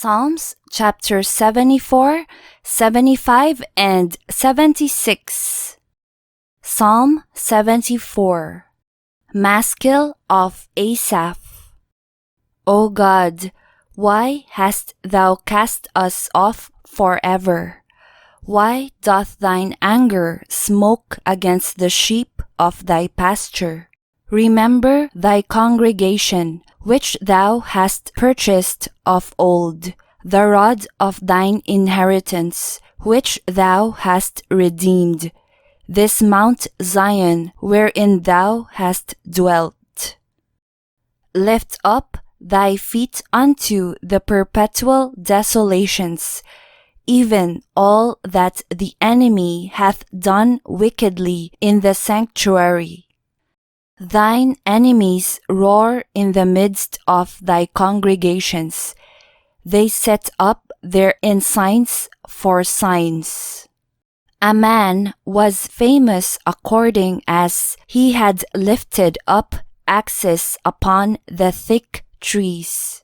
Psalms chapter 74, 75, and 76. Psalm 74. Maskil of Asaph. O God, why hast thou cast us off forever? Why doth thine anger smoke against the sheep of thy pasture? Remember thy congregation, which thou hast purchased of old, the rod of thine inheritance, which thou hast redeemed, this Mount Zion, wherein thou hast dwelt. Lift up thy feet unto the perpetual desolations, even all that the enemy hath done wickedly in the sanctuary. Thine enemies roar in the midst of thy congregations. They set up their ensigns for signs. A man was famous according as he had lifted up axes upon the thick trees.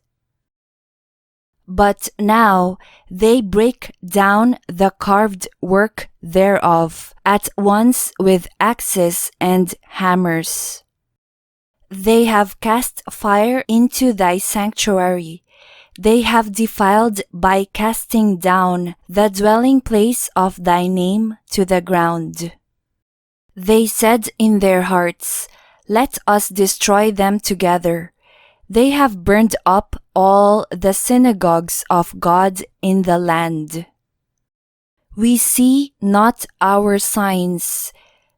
But now they break down the carved work thereof at once with axes and hammers. They have cast fire into thy sanctuary. They have defiled by casting down the dwelling place of thy name to the ground. They said in their hearts, let us destroy them together. They have burned up all the synagogues of God in the land. We see not our signs.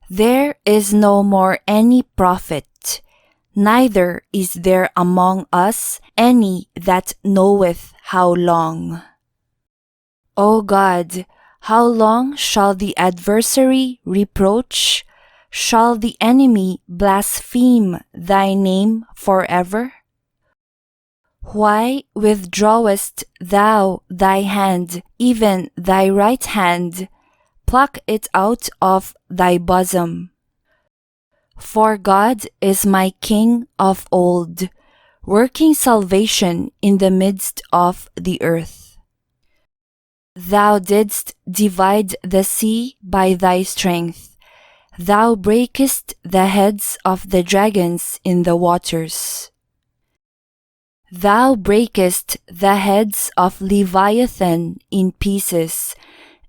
There is no more any prophet, neither is there among us any that knoweth how long. O God, how long shall the adversary reproach? Shall the enemy blaspheme thy name forever? Why withdrawest thou thy hand, even thy right hand? Pluck it out of thy bosom. For God is my King of old, working salvation in the midst of the earth. Thou didst divide the sea by thy strength. Thou breakest the heads of the dragons in the waters. Thou breakest the heads of Leviathan in pieces,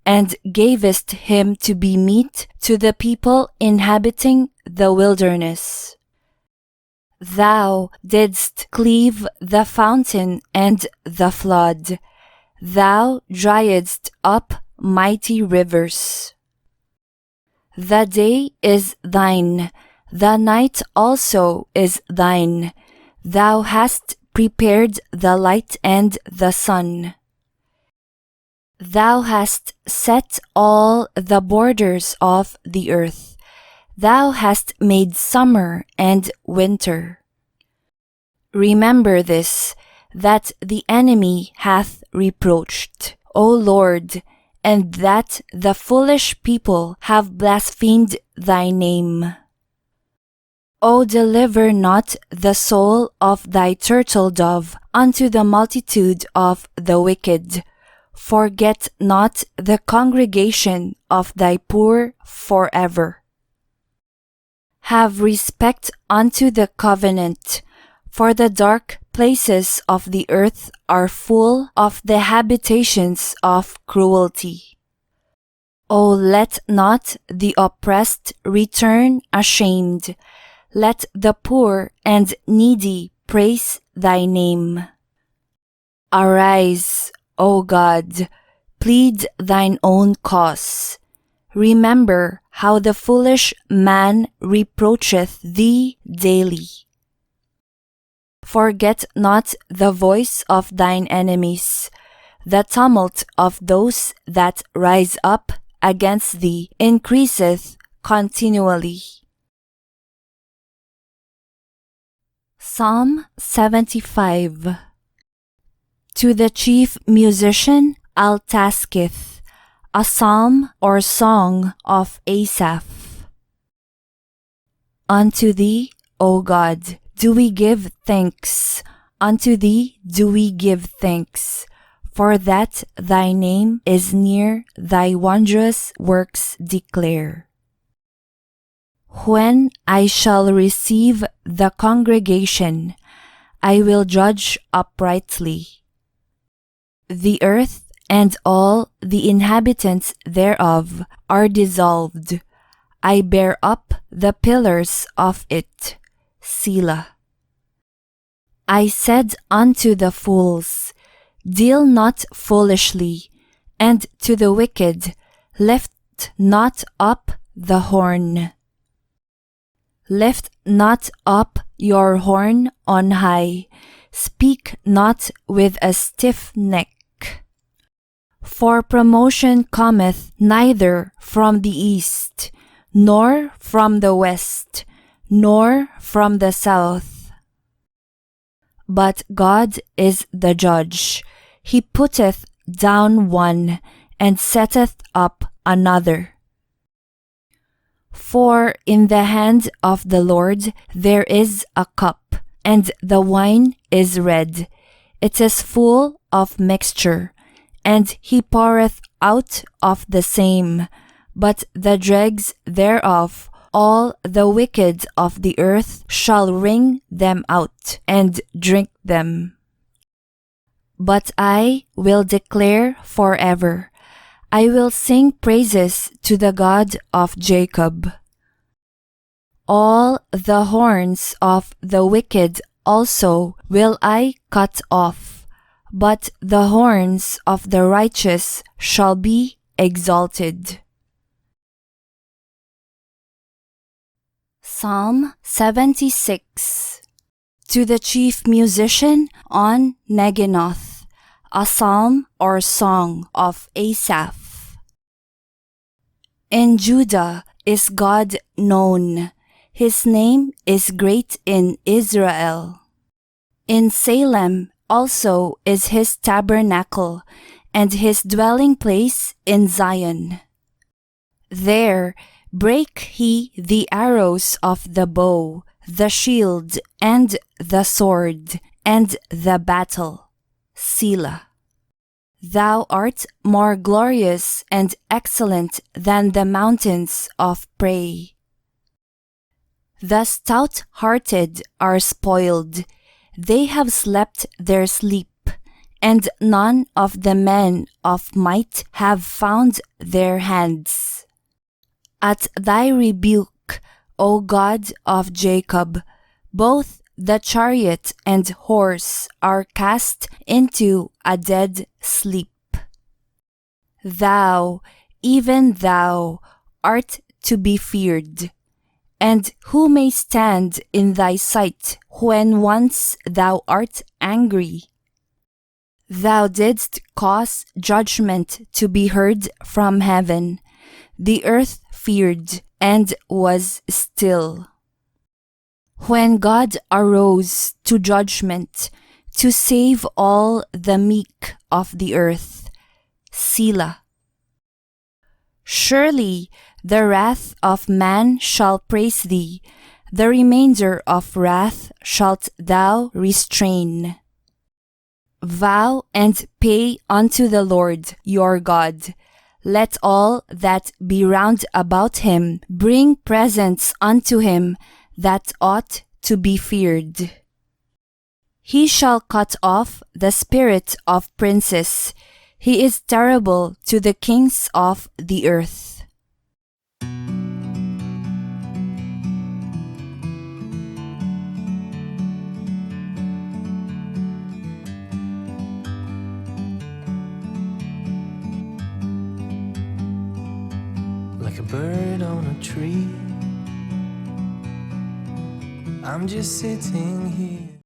and gavest him to be meat to the people inhabiting the wilderness. Thou didst cleave the fountain and the flood. Thou driedst up mighty rivers. The day is thine, the night also is thine. Thou hast prepared the light and the sun. Thou hast set all the borders of the earth. Thou hast made summer and winter. Remember this, that the enemy hath reproached, O Lord, and that the foolish people have blasphemed thy name. O deliver not the soul of thy turtle dove unto the multitude of the wicked. Forget not the congregation of thy poor forever. Have respect unto the covenant, for the dark places of the earth are full of the habitations of cruelty. O let not the oppressed return ashamed. Let the poor and needy praise thy name. Arise, O God, plead thine own cause. Remember how the foolish man reproacheth thee daily. Forget not the voice of thine enemies. The tumult of those that rise up against thee increaseth continually. Psalm 75. To the chief musician Altaskith, a psalm or song of Asaph. Unto thee, O God, do we give thanks. Unto thee do we give thanks. for that thy name is near, thy wondrous works declare. When I shall receive the congregation, I will judge uprightly. The earth and all the inhabitants thereof are dissolved. I bear up the pillars of it. Selah. I said unto the fools, Deal not foolishly, and to the wicked, Lift not up the horn. Lift not up your horn on high, speak not with a stiff neck. For promotion cometh neither from the east, nor from the west, nor from the south. But God is the judge. He putteth down one, and setteth up another. For in the hand of the Lord there is a cup, and the wine is red. It is full of mixture, and he poureth out of the same. But the dregs thereof, all the wicked of the earth shall wring them out, and drink them. But I will declare forever, I will sing praises to the God of Jacob. All the horns of the wicked also will I cut off, but the horns of the righteous shall be exalted. Psalm 76. To the chief musician on Neginoth, a psalm or song of Asaph. In Judah is God known, his name is great in Israel. In Salem also is his tabernacle, and his dwelling place in Zion. There brake he the arrows of the bow, the shield, and the sword, and the battle. Selah. Thou art more glorious and excellent than the mountains of prey. The stout-hearted are spoiled. They have slept their sleep, and none of the men of might have found their hands. At thy rebuke, O God of Jacob, both the chariot and horse are cast into a dead sleep. Thou, even thou, art to be feared. And who may stand in thy sight when once thou art angry? Thou didst cause judgment to be heard from heaven. The earth feared and was still. When God arose to judgment, to save all the meek of the earth. Selah. Surely the wrath of man shall praise thee, the remainder of wrath shalt thou restrain. Vow and pay unto the Lord your God. Let all that be round about him bring presents unto him that ought to be feared. He shall cut off the spirit of princes. He is terrible to the kings of the earth. Like a bird on a tree, I'm just sitting here.